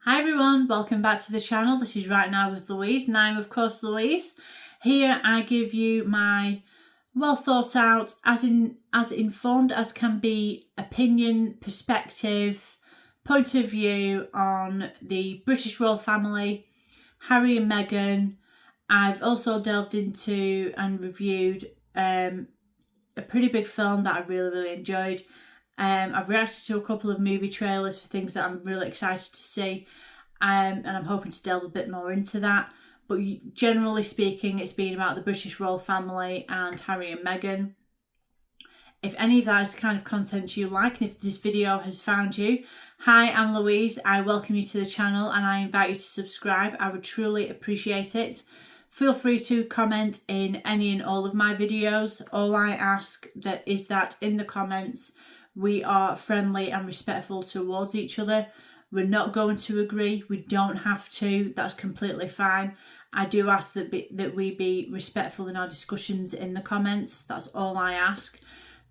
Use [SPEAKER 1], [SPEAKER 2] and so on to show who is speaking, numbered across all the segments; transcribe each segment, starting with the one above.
[SPEAKER 1] Hi everyone, welcome back to the channel. This is Right Now with Louise, and I'm of course Louise. Here I give you my well thought out, as informed as can be, opinion, perspective, point of view on the British royal family, Harry and Meghan. I've also delved into and reviewed a pretty big film that I really enjoyed. I've reacted to a couple of movie trailers for things that I'm really excited to see, and I'm hoping to delve a bit more into that. But generally speaking, it's been about the British royal family and Harry and Meghan. If any of that is the kind of content you like, and if this video has found you, hi, I'm Louise. I welcome you to the channel and I invite you to subscribe. I would truly appreciate it. Feel free to comment in any and all of my videos. All I ask is that in the comments we are friendly and respectful towards each other. We're not going to agree. We don't have to. That's completely fine. I do ask that we be respectful in our discussions in the comments. That's all I ask.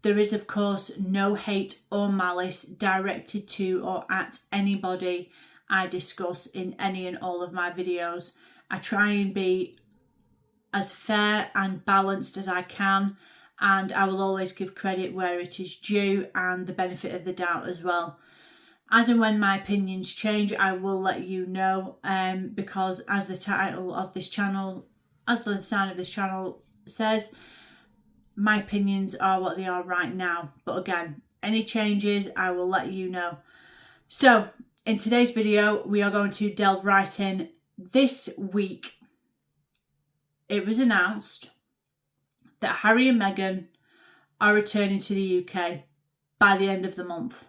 [SPEAKER 1] There is, of course, no hate or malice directed to or at anybody I discuss in any and all of my videos. I try and be as fair and balanced as I can, and I will always give credit where it is due and the benefit of the doubt as well. As and when my opinions change, I will let you know, because as the title of this channel, as the sign of this channel says, my opinions are what they are right now. But again, any changes, I will let you know. So in today's video, we are going to delve right in. This week, it was announced that Harry and Meghan are returning to the UK by the end of the month.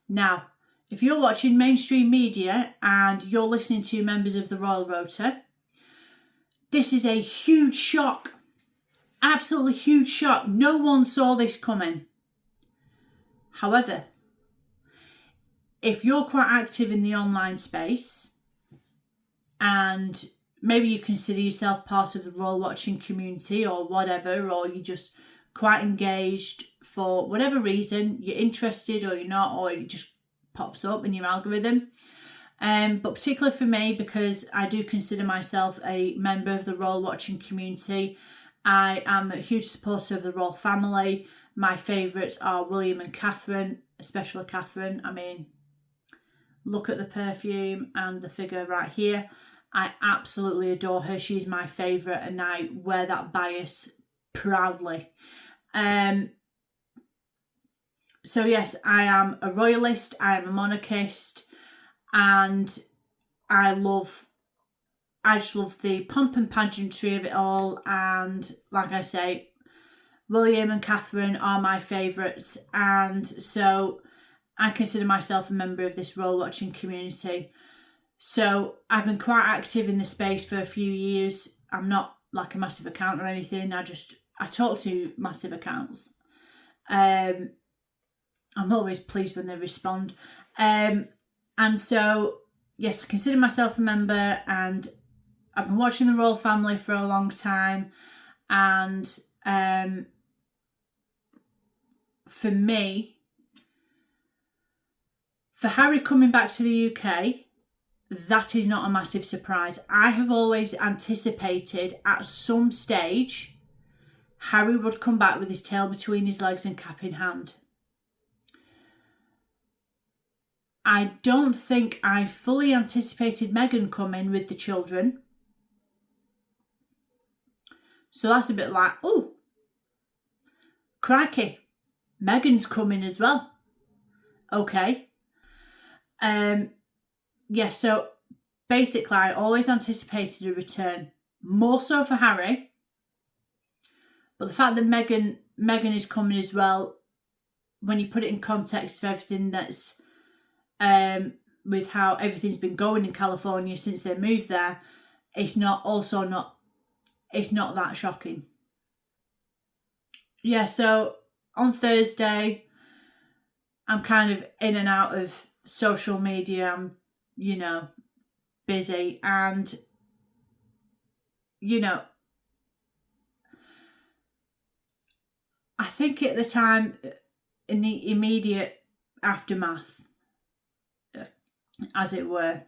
[SPEAKER 1] Now, if you're watching mainstream media and you're listening to members of the Royal Rota, this is a huge shock. Absolutely huge shock. No one saw this coming. However, if you're quite active in the online space and maybe you consider yourself part of the royal watching community or whatever, or you're just quite engaged for whatever reason, you're interested or you're not, or it just pops up in your algorithm. But particularly for me, because I do consider myself a member of the royal watching community, I am a huge supporter of the royal family. My favourites are William and Catherine, especially Catherine. I mean, look at the perfume and the figure right here. I absolutely adore her. She's my favourite and I wear that bias proudly. So yes, I am a royalist, I am a monarchist, and I just love the pomp and pageantry of it all. And like I say, William and Catherine are my favourites, and so I consider myself a member of this royal watching community. So I've been quite active in the space for a few years. I'm not like a massive account or anything. I talk to massive accounts. I'm always pleased when they respond. And so, yes, I consider myself a member, and I've been watching the royal family for a long time. And for me, for Harry coming back to the UK, that is not a massive surprise. I have always anticipated at some stage Harry would come back with his tail between his legs and cap in hand. I don't think I fully anticipated Meghan coming with the children. So that's a bit like, oh, crikey, Meghan's coming as well. Okay. Yeah, so basically I always anticipated a return, more so for Harry. But the fact that Meghan is coming as well, when you put it in context of everything that's with how everything's been going in California since they moved there, it's not that shocking. Yeah, so on Thursday, I'm kind of in and out of social media. I'm, busy, and, I think at the time, in the immediate aftermath, as it were.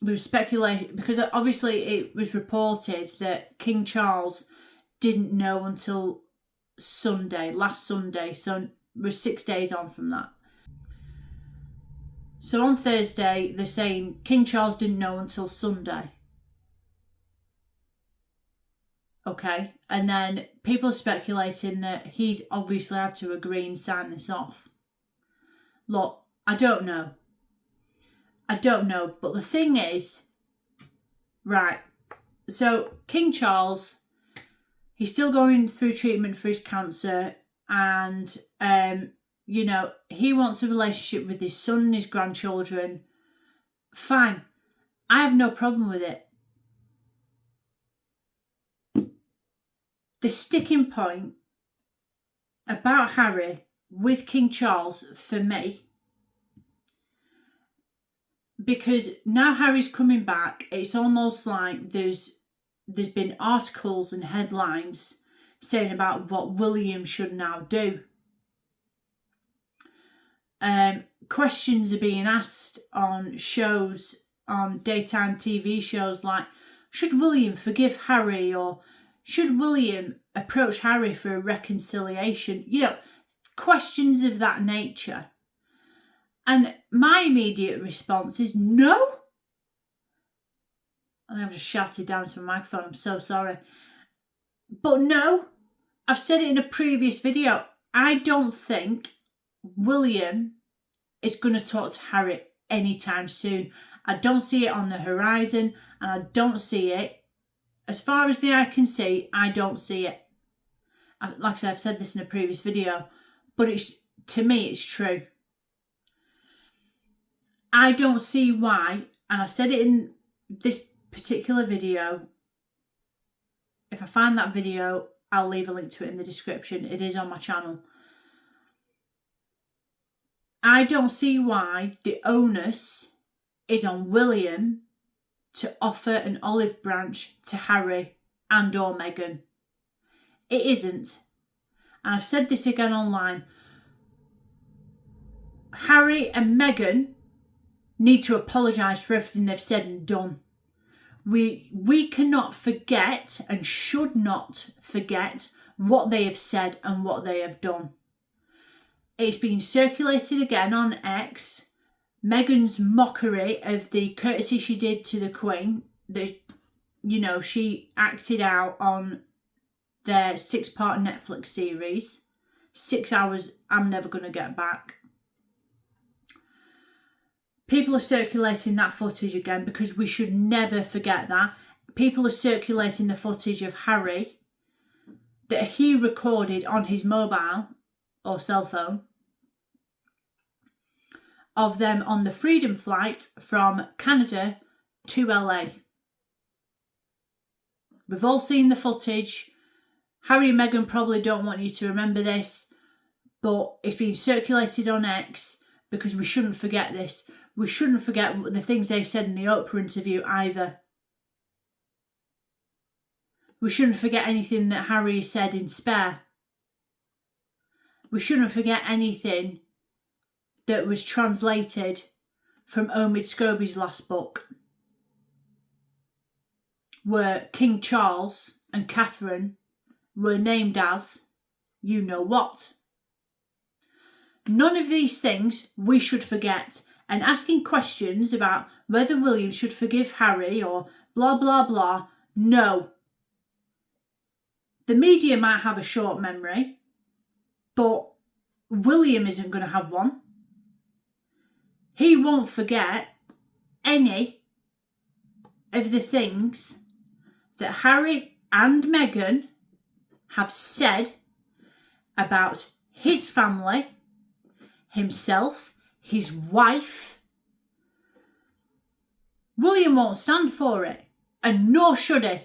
[SPEAKER 1] There was speculation, because obviously it was reported that King Charles didn't know until last Sunday, so we're 6 days on from that. So on Thursday, they're saying King Charles didn't know until Sunday. Okay, and then people are speculating that he's obviously had to agree and sign this off. Look, I don't know, but the thing is, right, so King Charles, he's still going through treatment for his cancer, and you know, he wants a relationship with his son and his grandchildren. Fine, I have no problem with it. The sticking point about Harry with King Charles, for me, because now Harry's coming back, it's almost like there's been articles and headlines saying about what William should now do. Questions are being asked on shows, on daytime TV shows, like, should William forgive Harry, or should William approach Harry for a reconciliation? You know, questions of that nature. And my immediate response is no. And I've just shouted down to my microphone, I'm so sorry. But no, I've said it in a previous video, I don't think William is going to talk to Harry anytime soon. I don't see it on the horizon, and I don't see it, as far as the eye can see, I don't see it. Like I said, I've said this in a previous video, but to me, it's true. I don't see why, and I said it in this particular video. If I find that video, I'll leave a link to it in the description. It is on my channel. I don't see why the onus is on William to offer an olive branch to Harry and or Meghan. It isn't. And I've said this again online. Harry and Meghan need to apologise for everything they've said and done. We cannot forget, and should not forget, what they have said and what they have done. It's been circulated again on X. Meghan's mockery of the courtesy she did to the Queen, that, you know, she acted out on their 6-part Netflix series. 6 hours I'm never going to get back. People are circulating that footage again, because we should never forget that. People are circulating the footage of Harry that he recorded on his mobile or cell phone of them on the Freedom flight from Canada to LA. We've all seen the footage. Harry and Meghan probably don't want you to remember this, but it's been circulated on X because we shouldn't forget this. We shouldn't forget the things they said in the Oprah interview either. We shouldn't forget anything that Harry said in Spare. We shouldn't forget anything that was translated from Omid Scobie's last book, where King Charles and Catherine were named as you know what. None of these things we should forget. And asking questions about whether William should forgive Harry or blah blah blah, no. The media might have a short memory, but William isn't going to have one. He won't forget any of the things that Harry and Meghan have said about his family, himself, his wife. William won't stand for it, and nor should he.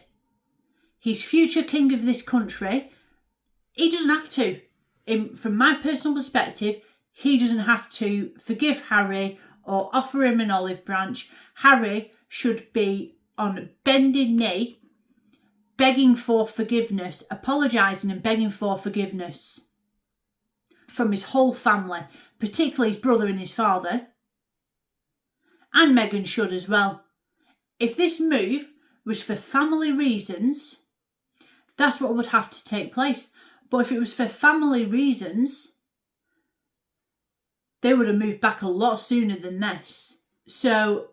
[SPEAKER 1] He's future king of this country. He doesn't have to. From my personal perspective, he doesn't have to forgive Harry or offer him an olive branch. Harry should be on bended knee, begging for forgiveness, apologising and begging for forgiveness from his whole family, particularly his brother and his father. And Meghan should as well. If this move was for family reasons, that's what would have to take place. But if it was for family reasons, they would have moved back a lot sooner than this. So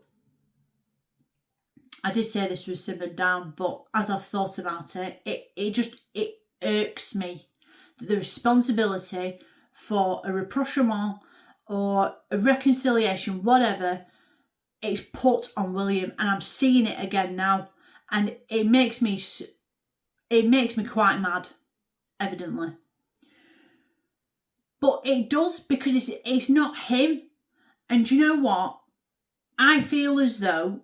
[SPEAKER 1] I did say this was simmered down, but as I've thought about it, it irks me that the responsibility for a rapprochement or a reconciliation, whatever, it's put on William, and I'm seeing it again now, and it makes me quite mad, evidently. But it does, because it's not him. And do you know what? I feel as though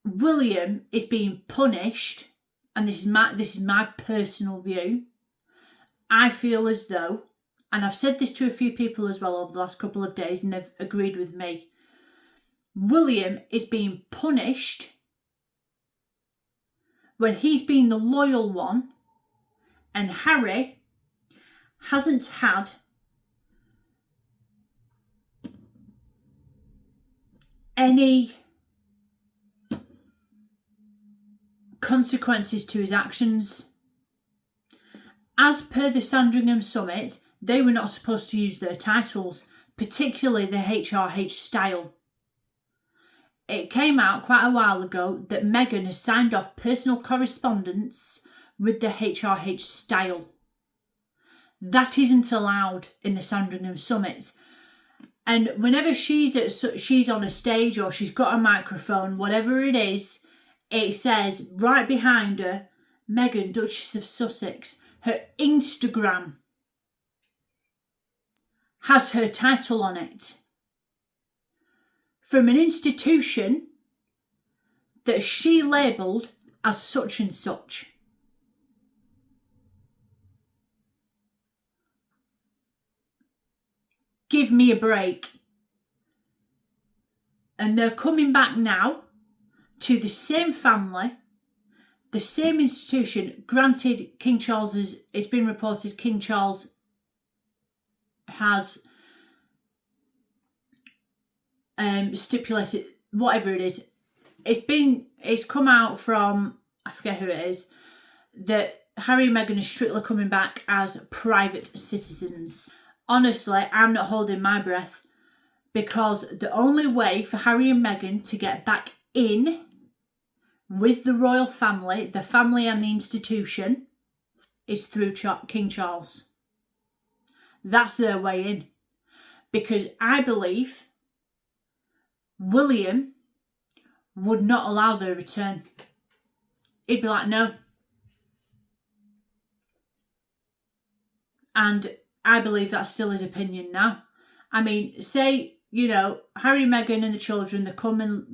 [SPEAKER 1] William is being punished, and this is my personal view. I feel as though, and I've said this to a few people as well over the last couple of days, and they've agreed with me, William is being punished when he's been the loyal one, and Harry hasn't had any consequences to his actions. As per the Sandringham Summit, they were not supposed to use their titles, particularly the HRH style. It came out quite a while ago that Meghan has signed off personal correspondence with the HRH style. That isn't allowed in the Sandringham Summit. And whenever she's on a stage or she's got a microphone, whatever it is, it says right behind her, Meghan, Duchess of Sussex. Her Instagram has her title on it. From an institution that she labelled as such and such. Give me a break. And they're coming back now to the same family, the same institution. Granted, King Charles it's been reported King Charles has stipulated, whatever it is, it's come out from, I forget who it is, that Harry and Meghan are strictly coming back as private citizens. Honestly, I'm not holding my breath, because the only way for Harry and Meghan to get back in with the royal family, the family and the institution, is through King Charles. That's their way in. Because I believe William would not allow their return. He'd be like, no. And I believe that's still his opinion now. I mean, say, Harry, Meghan and the children, they come and,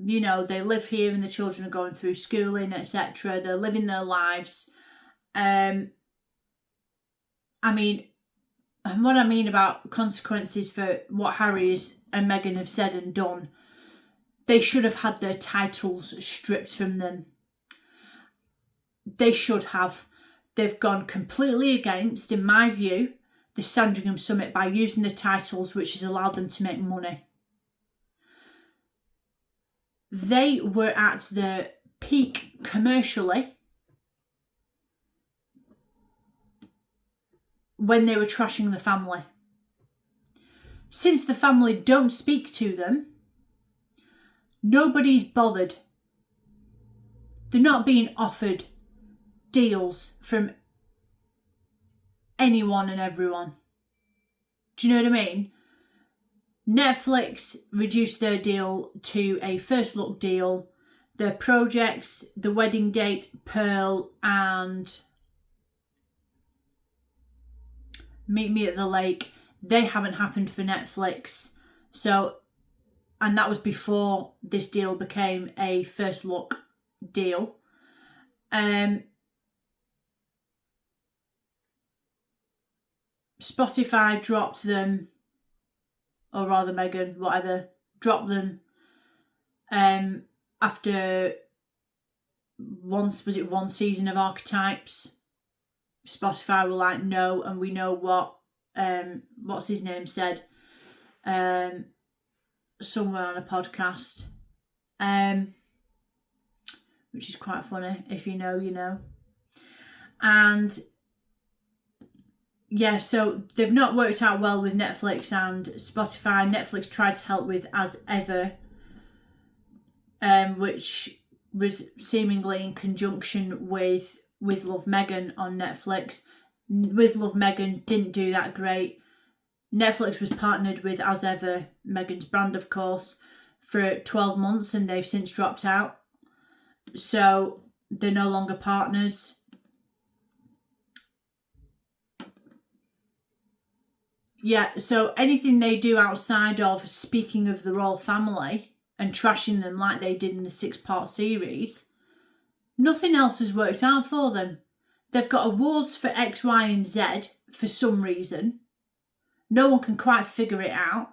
[SPEAKER 1] they live here and the children are going through schooling, etc. They're living their lives. And what I mean about consequences for what Harry and Meghan have said and done, they should have had their titles stripped from them. They should have. They've gone completely against, in my view, the Sandringham Summit by using the titles, which has allowed them to make money. They were at the peak commercially when they were trashing the family. Since the family don't speak to them, nobody's bothered. They're not being offered deals from anyone and everyone. Do you know what I mean? Netflix reduced their deal to a first look deal. Their projects, The Wedding Date, Pearl, and Meet Me at the Lake, they haven't happened for Netflix. So, and that was before this deal became a first look deal. Spotify dropped them, or rather Meghan, whatever, dropped them after one season of Archetypes. Spotify were like, no, and we know what's his name said. somewhere on a podcast, which is quite funny. If you know, you know. And yeah, so they've not worked out well with Netflix and Spotify. Netflix tried to help with As Ever, which was seemingly in conjunction with Love Meghan on Netflix. With Love Meghan didn't do that great. Netflix was partnered with As Ever, Meghan's brand of course, for 12 months and they've since dropped out. So they're no longer partners. Yeah, so anything they do outside of speaking of the royal family and trashing them like they did in the 6-part series, nothing else has worked out for them. They've got awards for X, Y, and Z for some reason. No one can quite figure it out.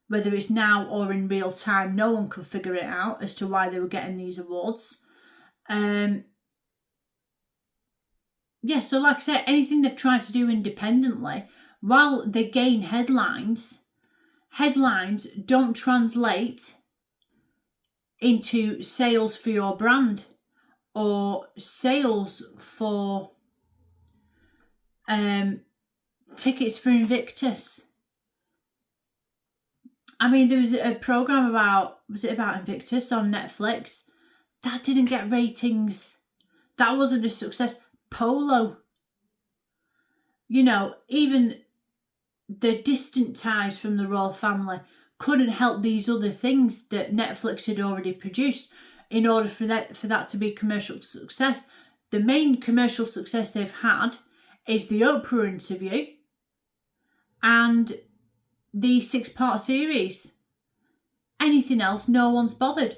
[SPEAKER 1] Whether it's now or in real time, no one could figure it out as to why they were getting these awards. Yeah, so like I said, anything they've tried to do independently, while they gain headlines don't translate into sales for your brand or sales for tickets for Invictus. I mean, there was a programme about Invictus on Netflix? That didn't get ratings. That wasn't a success. Polo. You know, even the distant ties from the royal family couldn't help these other things that Netflix had already produced in order for that to be commercial success. The main commercial success they've had is the Oprah interview and the 6-part series. Anything else, no one's bothered.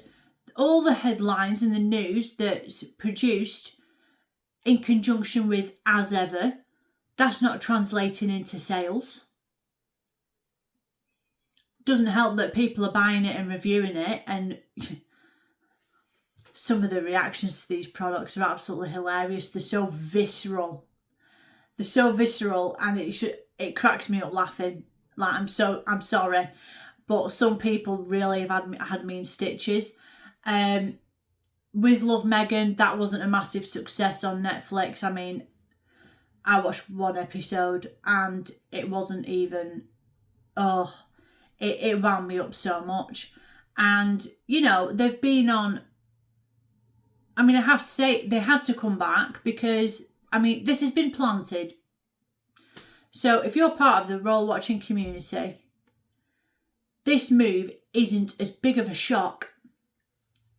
[SPEAKER 1] All the headlines and the news that's produced in conjunction with As Ever, that's not translating into sales. Doesn't help that people are buying it and reviewing it, and some of the reactions to these products are absolutely hilarious. They're so visceral. And it cracks me up laughing. Like, I'm sorry, but some people really have had me in stitches. With Love Meghan, that wasn't a massive success on Netflix. I mean, I watched one episode and it wasn't even, it wound me up so much. And, you know, they've been on, I mean, I have to say, they had to come back because, I mean, this has been planted. So if you're part of the royal watching community, this move isn't as big of a shock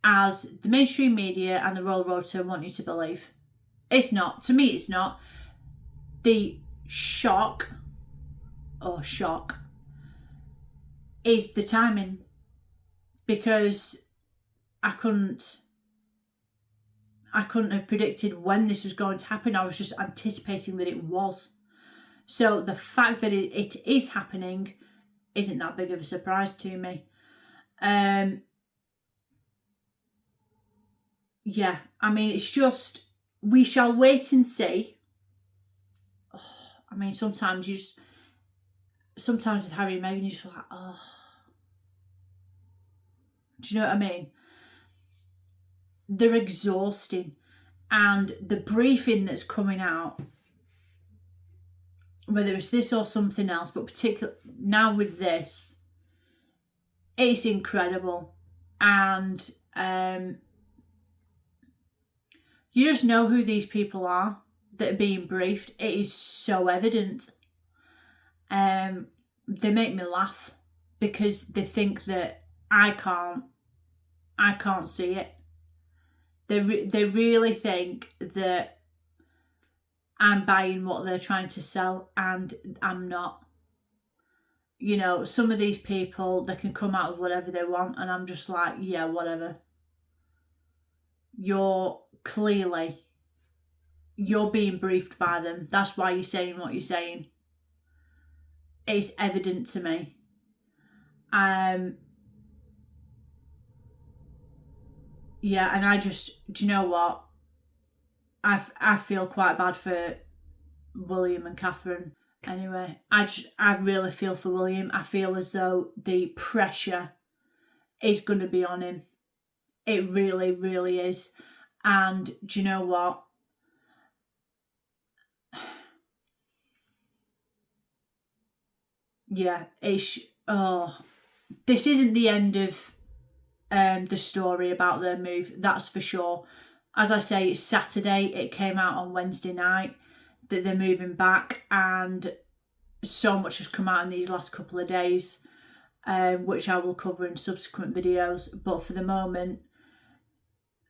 [SPEAKER 1] as the mainstream media and the royal rota want you to believe. It's not. To me, it's not. The shock is the timing, because I couldn't have predicted when this was going to happen. I was just anticipating that it was. So the fact that it is happening isn't that big of a surprise to me. Yeah, I mean, it's just, we shall wait and see. I mean, sometimes with Harry and Meghan, you're just like, oh. Do you know what I mean? They're exhausting. And the briefing that's coming out, whether it's this or something else, but particularly now with this, it's incredible. And you just know who these people are that are being briefed. It is so evident. They make me laugh because they think that I can't see it. They really think that I'm buying what they're trying to sell, and I'm not. You know, some of these people, they can come out with whatever they want, and I'm just like, yeah, whatever. You're being briefed by them. That's why you're saying what you're saying. It's evident to me. Yeah, and I just, do you know what? I feel quite bad for William and Catherine. Anyway, I really feel for William. I feel as though the pressure is going to be on him. It really, really is. And do you know what? Yeah, this isn't the end of the story about their move, that's for sure. As I say, it's Saturday. It came out on Wednesday night that they're moving back, and so much has come out in these last couple of days, which I will cover in subsequent videos. But for the moment,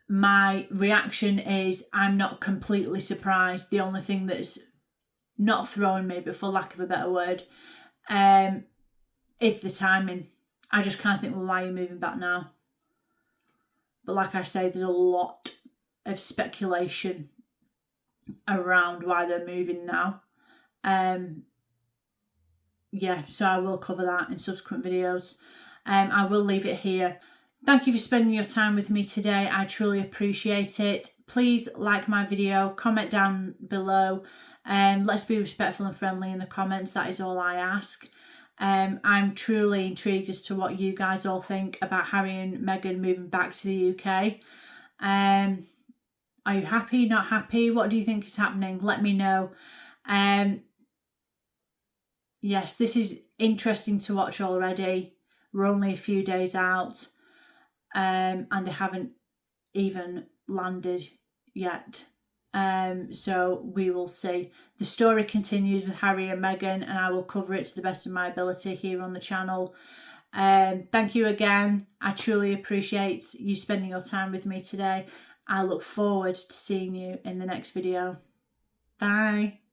[SPEAKER 1] my reaction is I'm not completely surprised. The only thing that's not throwing me, but for lack of a better word, is the timing. I just can't think, well, why are you moving back now? But like I say, there's a lot of speculation around why they're moving now. Yeah, so I will cover that in subsequent videos. I will leave it here. Thank you for spending your time with me today. I truly appreciate it. Please like my video, comment down below. Let's be respectful and friendly in the comments. That is all I ask. I'm truly intrigued as to what you guys all think about Harry and Meghan moving back to the UK. Are you happy, not happy? What do you think is happening? Let me know. Yes, this is interesting to watch already. We're only a few days out, and they haven't even landed yet. So we will see. The story continues with Harry and Meghan, and I will cover it to the best of my ability here on the channel. Thank you again. I truly appreciate you spending your time with me today. I look forward to seeing you in the next video. Bye.